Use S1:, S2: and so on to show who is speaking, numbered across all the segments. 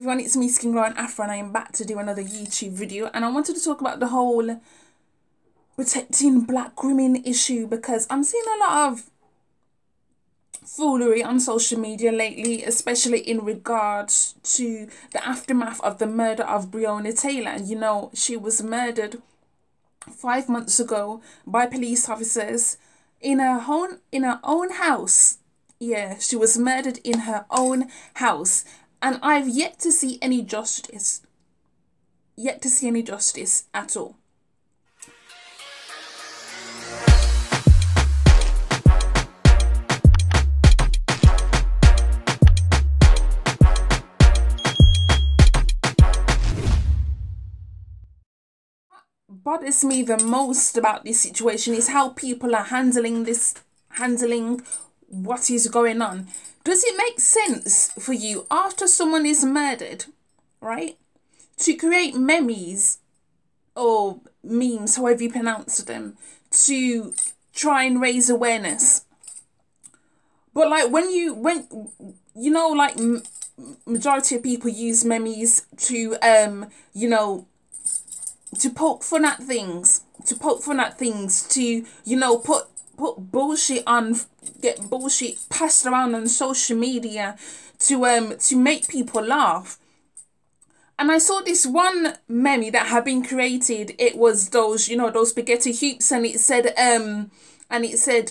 S1: Everyone, it's me, Skin Glow and Afro, and I am back to do another YouTube video. And I wanted to talk about the whole protecting black women issue, because I'm seeing a lot of foolery on social media lately, especially in regards to the aftermath of the murder of Breonna Taylor. You know, she was murdered 5 months ago by police officers in her own house. Yeah, she was murdered in her own house. And I've yet to see any justice. Yet to see any justice at all. What bothers me the most about this situation is how people are handling what is going on. Does it make sense for you, after someone is murdered, right, to create memes or memes, however you pronounce them, to try and raise awareness? But like when you know, like majority of people use memes to to poke fun at things, to put bullshit on, get bullshit passed around on social media to make people laugh. And I saw this one meme that had been created. It was those, those spaghetti hoops, and it said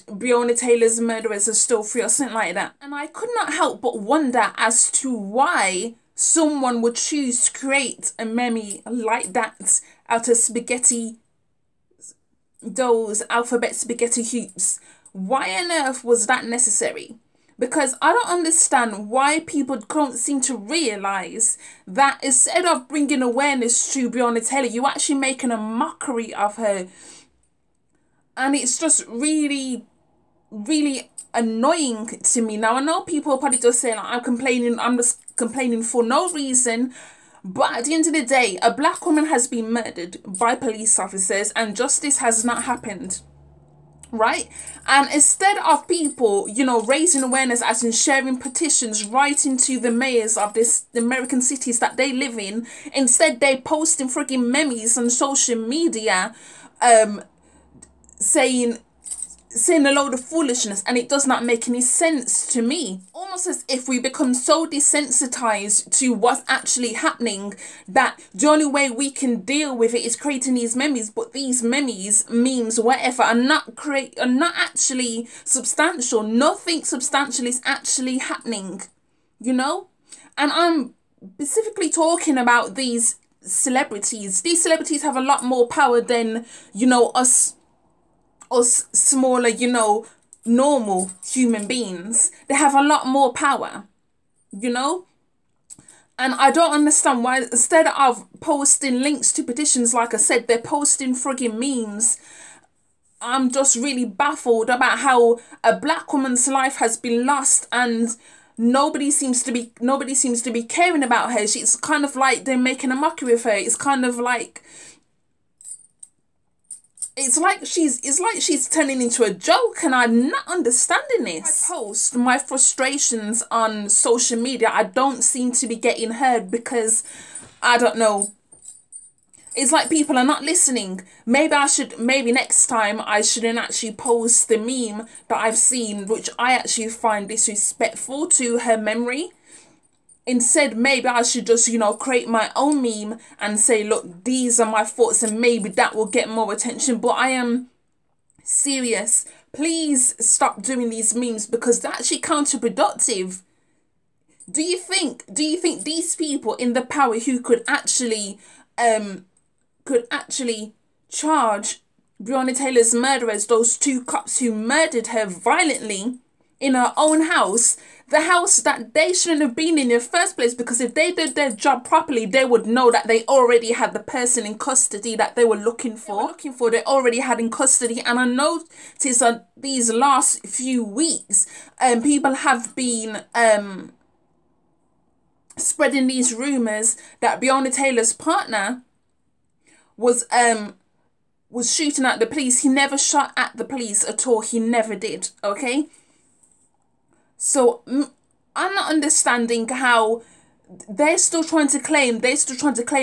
S1: Breonna Taylor's murderers are still free, or something like that. And I could not help but wonder as to why someone would choose to create a meme like that out of those alphabet spaghetti hoops. Why on earth was that necessary? Because I don't understand why people don't seem to realise that instead of bringing awareness to Breonna Taylor, you're actually making a mockery of her. And it's just really, really annoying to me. Now, I know people are probably just saying, I'm just complaining for no reason. But at the end of the day, a black woman has been murdered by police officers and justice has not happened. Right? And instead of people, raising awareness, as in sharing petitions, writing to the mayors of the American cities that they live in, instead they posting frigging memes on social media, saying a load of foolishness, and it does not make any sense to me. Almost as if we become so desensitized to what's actually happening that the only way we can deal with it is creating these memes. But these memes, whatever, are not actually substantial. Nothing substantial is actually happening, And I'm specifically talking about these celebrities. These celebrities have a lot more power than, us smaller, normal human beings. They have a lot more power, and I don't understand why instead of posting links to petitions, like I said, they're posting frigging memes. I'm just really baffled about how a black woman's life has been lost and nobody seems to be caring about her. It's kind of like they're making a mockery of her. It's kind of like It's like she's turning into a joke, and I'm not understanding this. I post my frustrations on social media. I don't seem to be getting heard because, I don't know, it's like people are not listening. Maybe next time I shouldn't actually post the meme that I've seen, which I actually find disrespectful to her memory. Instead, maybe I should just, create my own meme and say, look, these are my thoughts, and maybe that will get more attention. But I am serious. Please stop doing these memes because they're actually counterproductive. Do you think these people in the power who could actually charge Breonna Taylor's murderers, those two cops who murdered her violently in her own house, the house that they shouldn't have been in the first place, because if they did their job properly, they would know that they already had the person in custody that they were looking for. They already had in custody. And I noticed that these last few weeks, people have been spreading these rumors that Breonna Taylor's partner was shooting at the police. He never shot at the police at all. He never did. Okay. So I'm not understanding how they're still trying to claim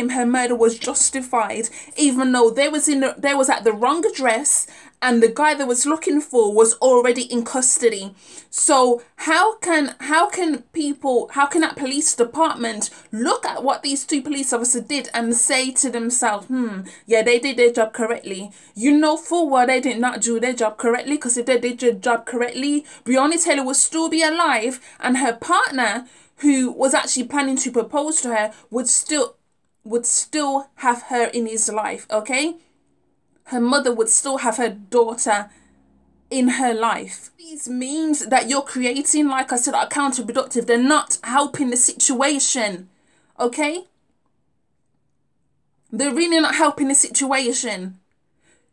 S1: her murder was justified, even though they was at the wrong address and the guy that was looking for was already in custody. So how can that police department look at what these two police officers did and say to themselves, yeah, they did their job correctly? You know full well they did not do their job correctly, because if they did their job correctly, Breonna Taylor would still be alive, and her partner, who was actually planning to propose to her, would still have her in his life, okay? Her mother would still have her daughter in her life. These memes that you're creating, like I said, are counterproductive. They're not helping the situation, okay? They're really not helping the situation.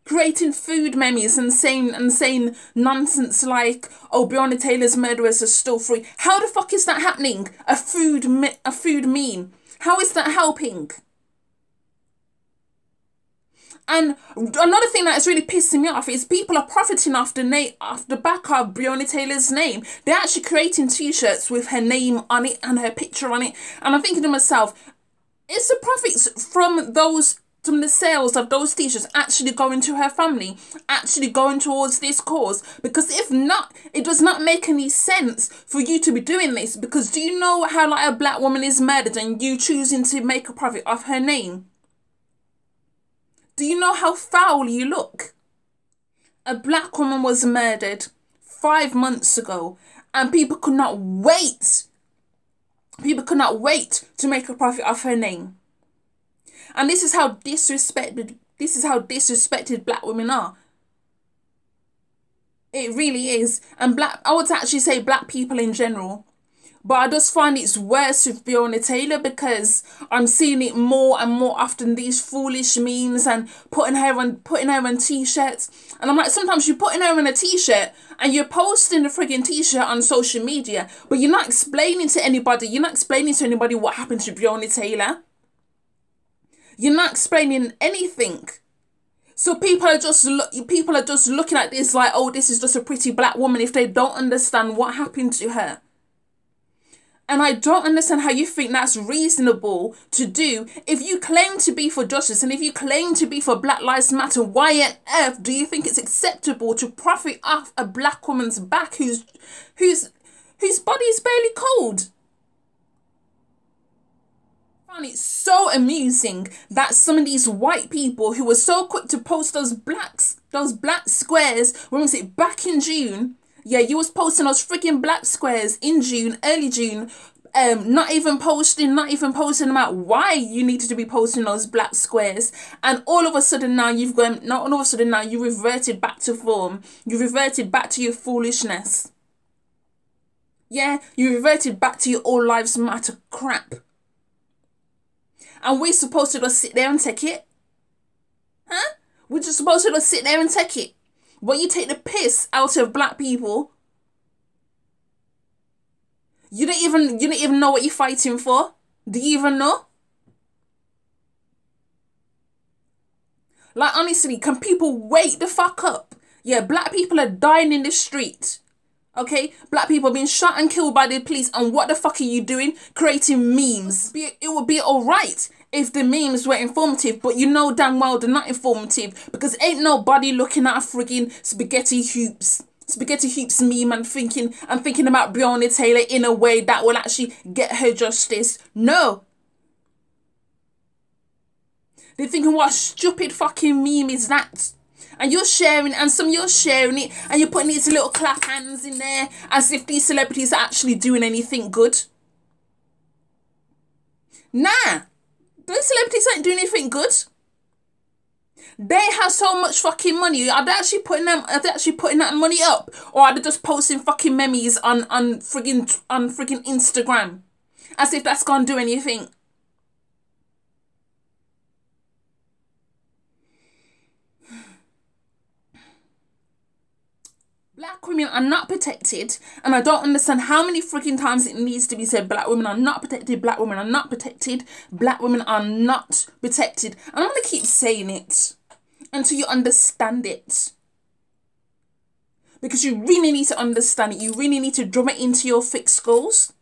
S1: Creating food memes and saying nonsense like, oh, Breonna Taylor's murderers are still free. How the fuck is that happening? A food meme. How is that helping? And another thing that is really pissing me off is people are profiting off the back of Breonna Taylor's name. They're actually creating t-shirts with her name on it and her picture on it. And I'm thinking to myself, is the profits from the sales of those t-shirts actually going to her family, actually going towards this cause? Because if not, it does not make any sense for you to be doing this. Because do you know how like a black woman is murdered and you choosing to make a profit off her name? Do you know how foul you look? A black woman was murdered 5 months ago and people could not wait. People could not wait to make a profit off her name. And this is how disrespected black women are. It really is. And I would actually say black people in general. But I just find it's worse with Breonna Taylor, because I'm seeing it more and more often, these foolish memes and putting her on t-shirts. And I'm like, sometimes you're putting her on a t-shirt and you're posting the frigging t-shirt on social media, but you're not explaining to anybody. You're not explaining to anybody what happened to Breonna Taylor. You're not explaining anything. So people are just looking at this like, oh, this is just a pretty black woman, if they don't understand what happened to her. And I don't understand how you think that's reasonable to do. If you claim to be for justice and if you claim to be for Black Lives Matter, why on earth do you think it's acceptable to profit off a black woman's back whose body is barely cold? I find it so amusing that some of these white people who were so quick to post those black squares, when was it, back in June? Yeah, you was posting those freaking black squares in June, early June, not even posting about why you needed to be posting those black squares. And all of a sudden now you reverted back to form. You reverted back to your foolishness. Yeah, you reverted back to your all lives matter crap. And we're supposed to just sit there and take it? Huh? We're just supposed to just sit there and take it? But you take the piss out of black people. You don't even know what you're fighting for. Do you even know? Like, honestly, can people wake the fuck up? Yeah, black people are dying in the street. Okay? Black people are being shot and killed by the police. And what the fuck are you doing? Creating memes. It would be alright if the memes were informative, but you know damn well they're not informative, because ain't nobody looking at a friggin' spaghetti hoops meme and thinking about Breonna Taylor in a way that will actually get her justice. No. They're thinking, what stupid fucking meme is that? And you're sharing, and you're sharing it, and you're putting these little clap hands in there as if these celebrities are actually doing anything good. Nah. Those celebrities ain't doing anything good. They have so much fucking money. Are they actually putting that money up? Or are they just posting fucking memes on friggin' Instagram? As if that's gonna do anything. Black women are not protected, and I don't understand how many freaking times it needs to be said, black women are not protected, black women are not protected, black women are not protected. And I'm going to keep saying it until you understand it. Because you really need to understand it. You really need to drum it into your thick skulls.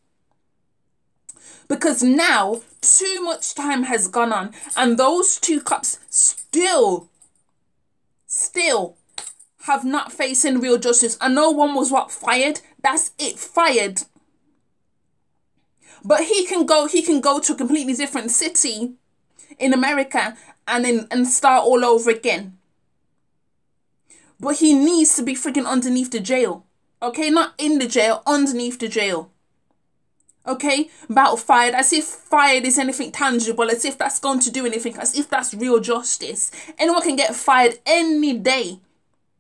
S1: Because now too much time has gone on and those two cops still have not facing real justice. I know one was fired. That's it, fired. But he can go to a completely different city in America and start all over again. But he needs to be freaking underneath the jail. Okay, not in the jail, underneath the jail. Okay, about fired, as if fired is anything tangible, as if that's going to do anything, as if that's real justice. Anyone can get fired any day.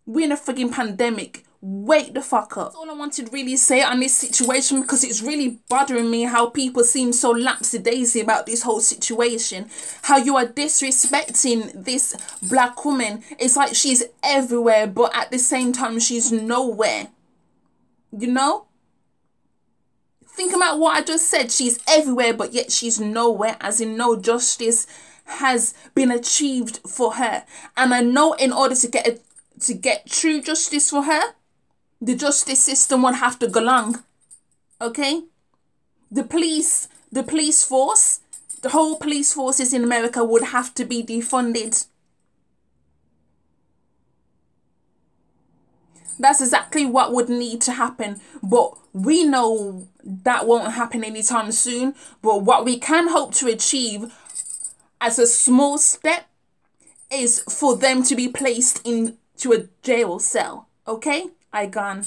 S1: We're in a freaking pandemic. Wake the fuck up. That's all I wanted to really say on this situation, because it's really bothering me how people seem so lapsy-daisy about this whole situation. How you are disrespecting this black woman. It's like she's everywhere, but at the same time, she's nowhere. You know? Think about what I just said. She's everywhere, but yet she's nowhere, as in no justice has been achieved for her. And I know in order to get true justice for her, the justice system would have to go along. Okay? The police force, the whole police forces in America would have to be defunded. That's exactly what would need to happen. But we know that won't happen anytime soon. But what we can hope to achieve as a small step is for them to be placed into a jail cell. Okay? I gone.